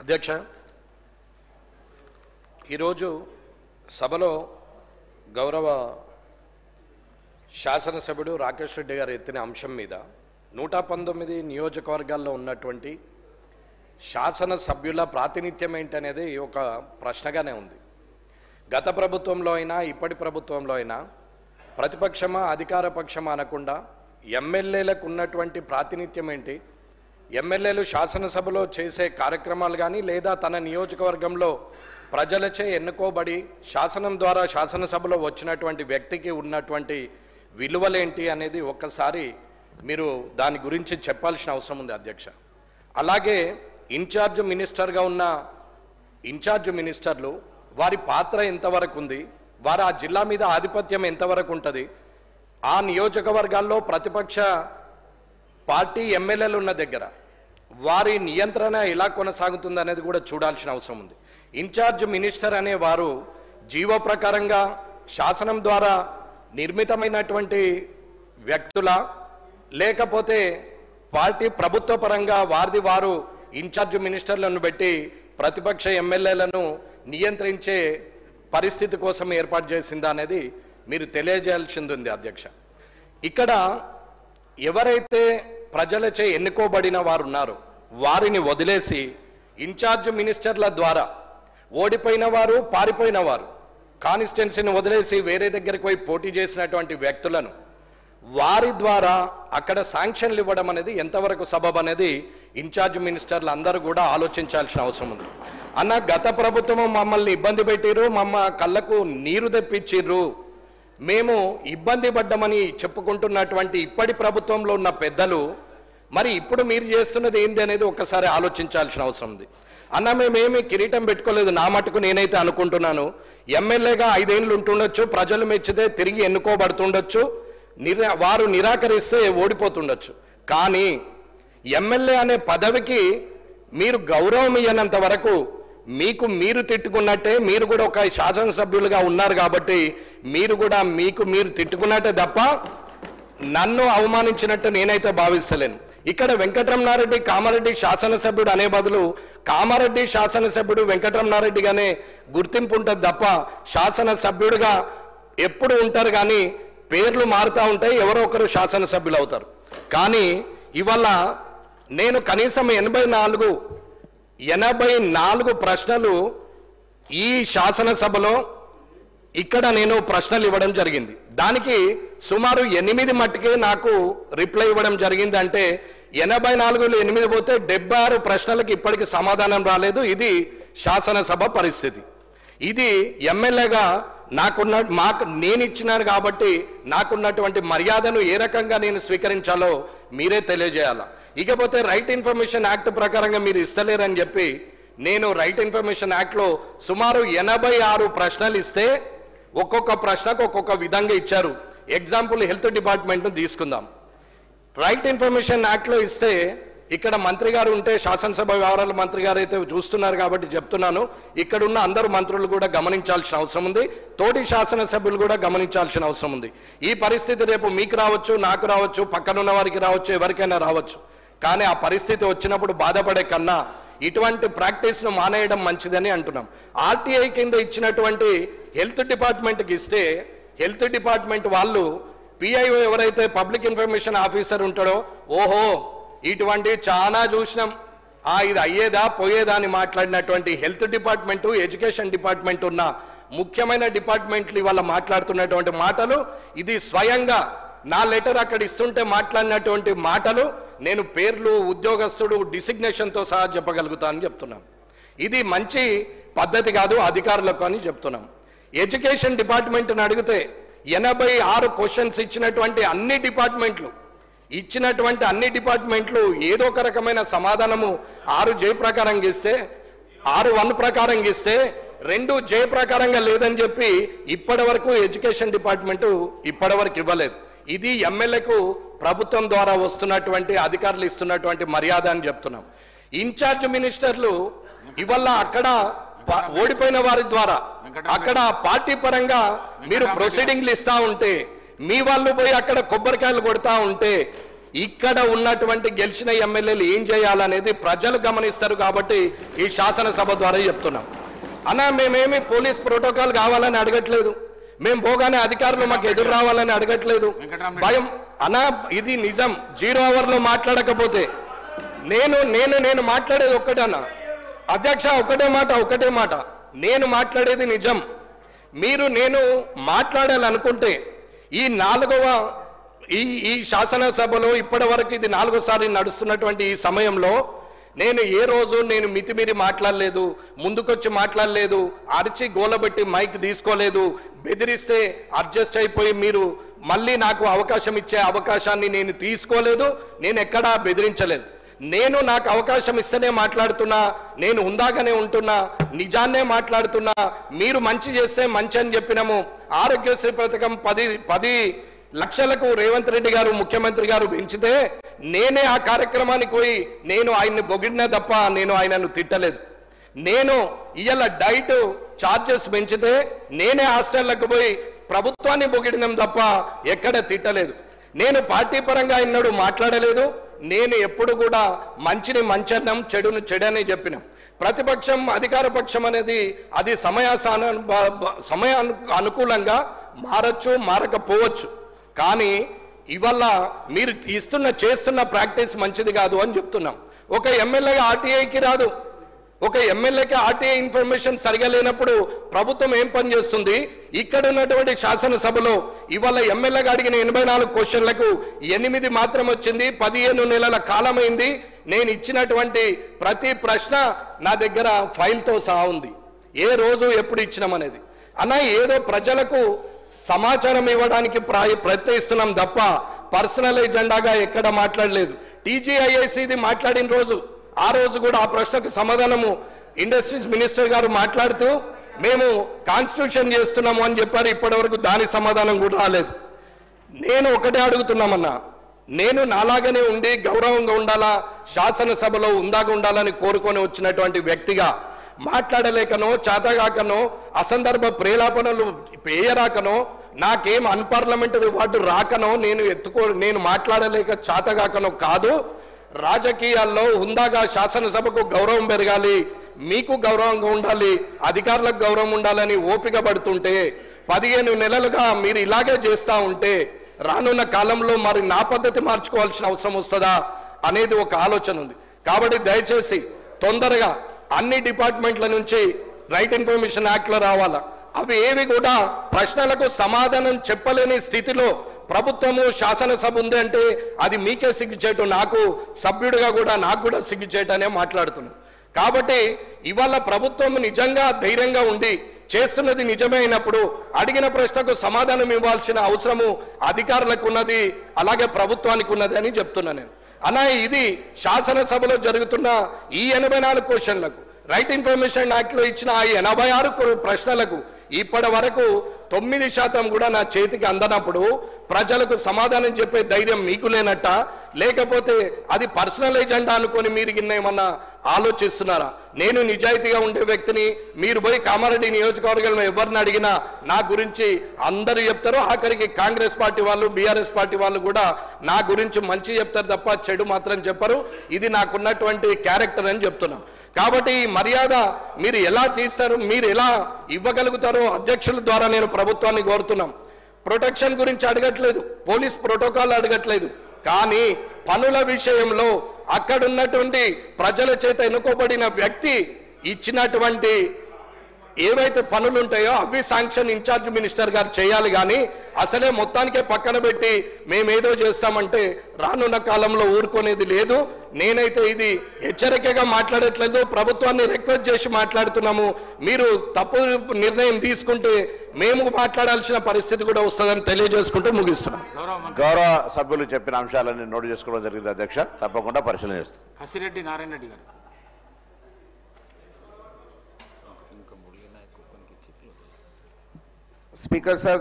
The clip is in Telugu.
అధ్యక్ష, ఈరోజు సభలో గౌరవ శాసనసభ్యుడు రాకేష్ రెడ్డి గారు ఎత్తిన అంశం మీద 119 నియోజకవర్గాల్లో ఉన్నటువంటి శాసనసభ్యుల ప్రాతినిధ్యం ఏంటనేది ఒక ప్రశ్నగానే ఉంది. గత ప్రభుత్వంలో అయినా ఇప్పటి ప్రభుత్వంలో అయినా ప్రతిపక్షమా అధికార పక్షమా అనకుండా ఎమ్మెల్యేలకు ఉన్నటువంటి ప్రాతినిధ్యం ఏంటి, ఎమ్మెల్యేలు శాసనసభలో చేసే కార్యక్రమాలు కానీ లేదా తన నియోజకవర్గంలో ప్రజలచే ఎన్నుకోబడి శాసనం ద్వారా శాసనసభలో వచ్చినటువంటి వ్యక్తికి ఉన్నటువంటి విలువలేంటి అనేది ఒక్కసారి మీరు దాని గురించి చెప్పాల్సిన అవసరం ఉంది అధ్యక్ష. అలాగే ఇన్ఛార్జ్ మినిస్టర్గా ఉన్న ఇన్ఛార్జ్ మినిస్టర్లు వారి పాత్ర ఎంతవరకు ఉంది, వారు ఆ జిల్లా మీద ఆధిపత్యం ఎంతవరకు ఉంటుంది, ఆ నియోజకవర్గాల్లో ప్రతిపక్ష పార్టీ ఎమ్మెల్యేలు ఉన్న దగ్గర వారి నియంత్రణ ఎలా కొనసాగుతుంది అనేది కూడా చూడాల్సిన అవసరం ఉంది. ఇన్ఛార్జ్ మినిస్టర్ అనే వారు జీవో ప్రకారంగా శాసనం ద్వారా నిర్మితమైనటువంటి వ్యక్తుల లేకపోతే పార్టీ ప్రభుత్వ పరంగా వారు ఇన్ఛార్జ్ మినిస్టర్లను పెట్టి ప్రతిపక్ష ఎమ్మెల్యేలను నియంత్రించే పరిస్థితి కోసం ఏర్పాటు చేసిందా అనేది మీరు తెలియజేయాల్సింది ఉంది అధ్యక్ష. ఇక్కడ ఎవరైతే ప్రజలచే ఎన్నుకోబడిన వారు ఉన్నారో వారిని వదిలేసి ఇన్ఛార్జ్ మినిస్టర్ల ద్వారా ఓడిపోయిన వారు పారిపోయిన వారు కాన్స్టిట్యున్సీని వదిలేసి వేరే దగ్గరికి పోయి పోటీ చేసినటువంటి వ్యక్తులను వారి ద్వారా అక్కడ శాంక్షన్లు ఇవ్వడం అనేది ఎంతవరకు సబబ్ అనేది ఇన్ఛార్జ్ మినిస్టర్లు అందరూ కూడా ఆలోచించాల్సిన అవసరం ఉంది. అన్న, గత ప్రభుత్వం మమ్మల్ని ఇబ్బంది పెట్టిరు, కళ్ళకు నీరు తెప్పించిర్రు, మేము ఇబ్బంది పడ్డామని చెప్పుకుంటున్నటువంటి ఇప్పటి ప్రభుత్వంలో ఉన్న పెద్దలు మరి ఇప్పుడు మీరు చేస్తున్నది ఏంది అనేది ఒక్కసారి ఆలోచించాల్సిన అవసరం ఉంది. అన్న, మేమేమి కిరీటం పెట్టుకోలేదు, నా మటుకు నేనైతే అనుకుంటున్నాను ఎమ్మెల్యేగా 5 ఏళ్ళు ఉంటుండొచ్చు, ప్రజలు మెచ్చితే తిరిగి ఎన్నుకోబడుతుండొచ్చు, వారు నిరాకరిస్తే ఓడిపోతుండొచ్చు. కానీ ఎమ్మెల్యే అనే పదవికి మీరు గౌరవం ఇయ్యనంత వరకు మీరు తిట్టుకున్నట్టే, మీరు కూడా ఒక శాసనసభ్యులుగా ఉన్నారు కాబట్టి మీరు కూడా మీరు తిట్టుకున్నట్టే తప్ప నన్ను అవమానించినట్టు నేనైతే భావిస్తలేను. ఇక్కడ వెంకటరమణారెడ్డి కామారెడ్డి శాసనసభ్యుడు అనే బదులు కామారెడ్డి శాసనసభ్యుడు వెంకటరమణారెడ్డిగానే గుర్తింపు ఉంటుంది తప్ప శాసనసభ్యుడిగా ఎప్పుడు ఉంటారు కానీ పేర్లు మారుతూ ఉంటాయి, ఎవరో ఒకరు శాసనసభ్యులు అవుతారు. కానీ ఇవాళ నేను కనీసం 84 ప్రశ్నలు ఈ శాసనసభలో ఇక్కడ నేను ప్రశ్నలు ఇవ్వడం జరిగింది. దానికి సుమారు 8 మట్టుకే నాకు రిప్లై ఇవ్వడం జరిగింది. అంటే 84లో 8 పోతే 76 ప్రశ్నలకు ఇప్పటికీ సమాధానం రాలేదు. ఇది శాసనసభ పరిస్థితి. ఇది ఎమ్మెల్యేగా నేను ఇచ్చినాను కాబట్టి నాకున్నటువంటి మర్యాదను ఏ రకంగా నేను స్వీకరించాలో మీరే తెలియజేయాల. ఇకపోతే రైట్ ఇన్ఫర్మేషన్ యాక్ట్ ప్రకారంగా మీరు ఇస్తలేరని చెప్పి నేను రైట్ ఇన్ఫర్మేషన్ యాక్ట్లో సుమారు 86 ప్రశ్నలు ఇస్తే ఒక్కొక్క ప్రశ్నకు ఒక్కొక్క విధంగా ఇచ్చారు. ఎగ్జాంపుల్ హెల్త్ డిపార్ట్మెంట్ను తీసుకుందాం. రైట్ ఇన్ఫర్మేషన్ యాక్ట్లో ఇస్తే ఇక్కడ మంత్రి గారు ఉంటే శాసనసభ వ్యవహారాల మంత్రి గారు అయితే చూస్తున్నారు కాబట్టి చెప్తున్నాను, ఇక్కడున్న అందరు మంత్రులు కూడా గమనించాల్సిన అవసరం ఉంది, తోటి శాసనసభ్యులు కూడా గమనించాల్సిన అవసరం ఉంది. ఈ పరిస్థితి రేపు మీకు రావచ్చు, నాకు రావచ్చు, పక్కనున్న వారికి రావచ్చు, ఎవరికైనా రావచ్చు. కానీ ఆ పరిస్థితి వచ్చినప్పుడు బాధపడే కన్నా ఇటువంటి ప్రాక్టీస్ను మానేయడం మంచిదని అంటున్నాం. ఆర్టీఐ కింద ఇచ్చినటువంటి హెల్త్ డిపార్ట్మెంట్కి ఇస్తే హెల్త్ డిపార్ట్మెంట్ వాళ్ళు పిఐఓ ఎవరైతే పబ్లిక్ ఇన్ఫర్మేషన్ ఆఫీసర్ ఉంటాడో, ఓహో ఇటువంటి చాలా చూసినాం, ఇది అయ్యేదా పోయేదా అని మాట్లాడినటువంటి హెల్త్ డిపార్ట్మెంటు ఎడ్యుకేషన్ డిపార్ట్మెంట్ ఉన్న ముఖ్యమైన డిపార్ట్మెంట్లు ఇవాళ మాట్లాడుతున్నటువంటి మాటలు, ఇది స్వయంగా నా లెటర్ అక్కడ ఇస్తుంటే మాట్లాడినటువంటి మాటలు నేను పేర్లు ఉద్యోగస్తుడు డిసిగ్నేషన్తో సహా చెప్పగలుగుతానని చెప్తున్నాం. ఇది మంచి పద్ధతి కాదు అధికారులకు అని చెప్తున్నాం. ఎడ్యుకేషన్ డిపార్ట్మెంట్ని అడిగితే 86 క్వశ్చన్స్ ఇచ్చినటువంటి అన్ని డిపార్ట్మెంట్లు ఏదో ఒక రకమైన సమాధానము 6J ప్రకారంగా ఇస్తే 6(1) ప్రకారంగా ఇస్తే 2J ప్రకారంగా లేదని చెప్పి ఇప్పటి వరకు ఎడ్యుకేషన్ డిపార్ట్మెంటు ఇప్పటివరకు ఇవ్వలేదు. ఇది ఎమ్మెల్యేకు ప్రభుత్వం ద్వారా వస్తున్నటువంటి అధికారులు ఇస్తున్నటువంటి మర్యాద అని చెప్తున్నాం. ఇన్ఛార్జ్ మినిస్టర్లు ఇవల్ల అక్కడ ఓడిపోయిన వారి ద్వారా అక్కడ పార్టీ పరంగా మీరు ప్రొసీడింగ్లు ఇస్తా ఉంటే, మీ వాళ్ళు పోయి అక్కడ కొబ్బరికాయలు కొడతా ఉంటే ఇక్కడ ఉన్నటువంటి గెలిచిన ఎమ్మెల్యేలు ఏం చేయాలనేది ప్రజలు గమనిస్తారు. కాబట్టి ఈ శాసనసభ ద్వారా చెప్తున్నాం. అన్న మేమేమి పోలీస్ ప్రోటోకాల్ కావాలని అడగట్లేదు, మేము పోగానే అధికారులు మాకు ఎదురు రావాలని అడగట్లేదు. భయం అన్న, ఇది నిజం. 0 అవర్లో మాట్లాడకపోతే నేను మాట్లాడేది ఒక్కటే అన్న అధ్యక్ష, ఒకటే మాట నేను మాట్లాడేది నిజం. నేను మాట్లాడాలనుకుంటే ఈ శాసనసభలో ఇప్పటి వరకు ఇది 4సారి నడుస్తున్నటువంటి ఈ సమయంలో నేను ఏ రోజు మితిమీరి మాట్లాడలేదు, ముందుకొచ్చి మాట్లాడలేదు, అరిచి గోలబెట్టి మైక్ తీసుకోలేదు, బెదిరిస్తే అడ్జస్ట్ అయిపోయి మీరు మళ్ళీ నాకు అవకాశం ఇచ్చే అవకాశాన్ని నేను తీసుకోలేదు, నేను ఎక్కడా బెదిరించలేదు. నాకు అవకాశం ఇస్తేనే మాట్లాడుతున్నా, నేను హుందాగానే ఉంటున్నా, నిజాన్నే మాట్లాడుతున్నా. మీరు మంచి చేస్తే మంచి అని చెప్పినాము. ఆరోగ్యశ్రీ పథకం 10 లక్షలకు రేవంత్ రెడ్డి గారు ముఖ్యమంత్రి గారు పెంచితే నేనే ఆ కార్యక్రమానికి పోయి ఆయన్ని పొగిడినా తప్ప నేను ఆయనను తిట్టలేదు. ఇవాళ డైట్ ఛార్జెస్ పెంచితే నేనే హాస్టళ్లకు పోయి ప్రభుత్వాన్ని పొగిడినాం తప్ప ఎక్కడ తిట్టలేదు. పార్టీ పరంగా ఎన్నడూ మాట్లాడలేదు. ఎప్పుడు కూడా మంచిని మంచన్నం, చెడును చెడని చెప్పినాం. ప్రతిపక్షం అధికార పక్షం అనేది అది సమయ అనుకూలంగా మారచ్చు, మారకపోవచ్చు. కానీ ఇవల్ల మీరు చేస్తున్న ప్రాక్టీస్ మంచిది కాదు అని చెప్తున్నాం. ఒక ఎమ్మెల్యేగా ఆర్టీఐకి రాదు. ఒక ఎమ్మెల్యేకి ఆర్టీఐ ఇన్ఫర్మేషన్ సరిగా లేనప్పుడు ప్రభుత్వం ఏం పని చేస్తుంది? ఇక్కడ ఉన్నటువంటి శాసనసభలో ఇవాళ ఎమ్మెల్యేగా అడిగిన 84 క్వశ్చన్లకు 8 మాత్రం వచ్చింది. 15 నెలల కాలమైంది. నేను ఇచ్చినటువంటి ప్రతి ప్రశ్న నా దగ్గర ఫైల్తో సహా ఉంది. ఏ రోజు ఎప్పుడు ఇచ్చినామనేది. ఏదో ప్రజలకు సమాచారం ఇవ్వడానికి ప్రయత్నిస్తున్నాం తప్ప పర్సనల్ ఎజెండాగా ఎక్కడ మాట్లాడలేదు. టీజీఐఐసిది మాట్లాడిన రోజు, ఆ రోజు కూడా ఆ ప్రశ్నకు సమాధానము ఇండస్ట్రీస్ మినిస్టర్ గారు మాట్లాడుతూ మేము కాన్స్టిట్యూషన్ చేస్తున్నాము అని చెప్పారు. ఇప్పటి వరకు దాని సమాధానం కూడా రాలేదు. ఒకటే అడుగుతున్నామన్నా, నాలాగానే ఉండి గౌరవంగా ఉండాలా, శాసనసభలో ఉందాగా ఉండాలని కోరుకొని వచ్చినటువంటి వ్యక్తిగా మాట్లాడలేకనో, చేతగాకనో, అసందర్భ ప్రేలాపనలు పేయరాకనో, నాకేం అన్పార్లమెంటరీ వార్డు రాకనో, నేను మాట్లాడలేక చేతగాకనో కాదు. రాజకీయాల్లో హుందాగా శాసనసభకు గౌరవం పెరగాలి, మీకు గౌరవంగా ఉండాలి, అధికారులకు గౌరవం ఉండాలని ఓపిక పడుతుంటే 15 నెలలుగా మీరు ఇలాగే చేస్తూ ఉంటే రానున్న కాలంలో మరి నా పద్ధతి మార్చుకోవాల్సిన అవసరం వస్తుందా అనేది ఒక ఆలోచన ఉంది. కాబట్టి దయచేసి తొందరగా అన్ని డిపార్ట్మెంట్ల నుంచి రైట్ ఇన్ఫర్మేషన్ యాక్ట్లో రావాలా. అవి ఏవి కూడా ప్రశ్నలకు సమాధానం చెప్పలేని స్థితిలో ప్రభుత్వము శాసనసభ ఉంది అంటే అది మీకే సిగ్గుచేటు, నాకు సభ్యుడిగా కూడా నాకు కూడా సిగ్గుచేటనే మాట్లాడుతున్నాను. కాబట్టి ఇవాళ ప్రభుత్వం నిజంగా ధైర్యంగా ఉండి చేస్తున్నది నిజమే అయినప్పుడు అడిగిన ప్రశ్నకు సమాధానం ఇవ్వాల్సిన అవసరము అధికారులకు ఉన్నది, అలాగే ప్రభుత్వానికి ఉన్నది అని చెప్తున్నాను నేను. ఇది శాసనసభలో జరుగుతున్న ఈ 84 క్వశ్చన్లకు రైట్ ఇన్ఫర్మేషన్ యాక్ట్లో ఇచ్చిన ఆ 86 ప్రశ్నలకు ఇప్పటి వరకు 9% కూడా నా చేతికి అందనప్పుడు ప్రజలకు సమాధానం చెప్పే ధైర్యం మీకు లేనట్ట, లేకపోతే అది పర్సనల్ ఎజెండా అనుకొని మీరు ఏమన్నా ఆలోచిస్తున్నారా? నేను నిజాయితీగా ఉండే వ్యక్తిని. మీరు పోయి కామారెడ్డి నియోజకవర్గంలో ఎవరిని అడిగినా నా గురించి అందరూ చెప్తారు. ఆఖరికి కాంగ్రెస్ పార్టీ వాళ్ళు, బీఆర్ఎస్ పార్టీ వాళ్ళు కూడా నా గురించి మంచి చెప్తారు తప్ప చెడు మాత్రం చెప్పరు. ఇది నాకున్నటువంటి క్యారెక్టర్ అని చెప్తున్నాం. కాబట్టి ఈ మర్యాద మీరు ఎలా తీస్తారు, మీరు ఎలా ఇవ్వగలుగుతారో అధ్యక్షుల ద్వారా నేను ప్రభుత్వాన్ని కోరుతున్నాం. ప్రొటెక్షన్ గురించి అడగట్లేదు, పోలీస్ ప్రోటోకాల్ అడగట్లేదు. కానీ పనుల విషయంలో అక్కడున్నటువంటి ప్రజల చేత ఎన్నుకోబడిన వ్యక్తి ఇచ్చినటువంటి ఏవైతే పనులు ఉంటాయో అవి శాంక్షన్ ఇన్ఛార్జ్ మినిస్టర్ గారు చేయాలి. కానీ అసలే మొత్తానికే పక్కన పెట్టి మేమేదో చేస్తామంటే రానున్న కాలంలో ఊరుకునేది లేదు. నేనైతే ఇది హెచ్చరికగా మాట్లాడట్లేదు, ప్రభుత్వాన్ని రిక్వెస్ట్ చేసి మాట్లాడుతున్నాము. మీరు తప్పు నిర్ణయం తీసుకుంటే మేము మాట్లాడాల్సిన పరిస్థితి కూడా వస్తుందని తెలియజేసుకుంటూ ముగిస్తున్నాం. గౌరవ సభ్యులు చెప్పిన అంశాలన్నీ నోటు చేసుకోవడం జరిగింది అధ్యక్ష, తప్పకుండా పరిశీలన చేస్తాం. కసిరెడ్డి నారాయణ రెడ్డి గారు. Speaker sir.